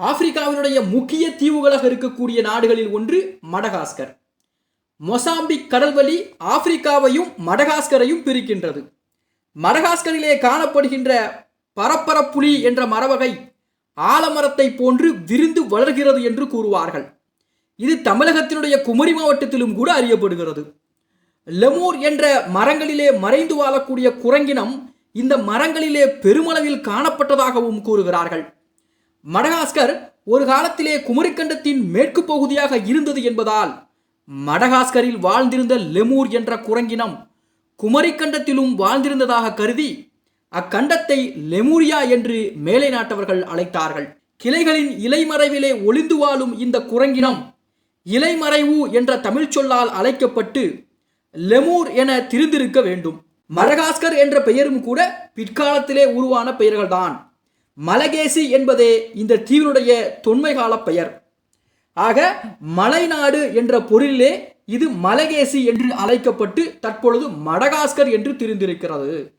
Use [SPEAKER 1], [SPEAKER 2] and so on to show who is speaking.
[SPEAKER 1] ஆப்பிரிக்காவினுடைய முக்கிய தீவுகளாக இருக்கக்கூடிய நாடுகளில் ஒன்று மடகாஸ்கர். மொசாம்பிக் கடல்வழி ஆப்பிரிக்காவையும் மடகாஸ்கரையும் பிரிக்கின்றது. மடகாஸ்கரிலே காணப்படுகின்ற பரப்பரப்புலி என்ற மரவகை ஆலமரத்தை போன்று விரிந்து வளர்கிறது என்று கூறுவார்கள். இது தமிழகத்தினுடைய குமரி மாவட்டத்திலும் கூட அறியப்படுகிறது. லெமூர் என்ற மரங்களிலே மறைந்து வாழக்கூடிய குரங்கினம் இந்த மரங்களிலே பெருமளவில் காணப்பட்டதாகவும் கூறுகிறார்கள். மடகாஸ்கர் ஒரு காலத்திலே குமரிக்கண்டத்தின் மேற்கு பகுதியாக இருந்தது என்பதால் மடகாஸ்கரில் வாழ்ந்திருந்த லெமூர் என்ற குரங்கினம் குமரிக்கண்டத்திலும் வாழ்ந்திருந்ததாக கருதி அக்கண்டத்தை லெமூரியா என்று மேலை நாட்டவர்கள் அழைத்தார்கள். கிளைகளின் இலைமறைவிலே ஒளிந்து வாழும் இந்த குரங்கினம் இலைமறைவு என்ற தமிழ் சொல்லால் அழைக்கப்பட்டு லெமூர் என திரிந்திருக்க வேண்டும். மடகாஸ்கர் என்ற பெயரும் கூட பிற்காலத்திலே உருவான பெயர்கள்தான். மலகேசி என்பதே இந்த தீவினுடைய தொன்மைகால பெயர். ஆக மலைநாடு என்ற பொருளிலே இது மலகேசி என்று அழைக்கப்பட்டு தற்பொழுது மடகாஸ்கர் என்று திரிந்திருக்கிறது.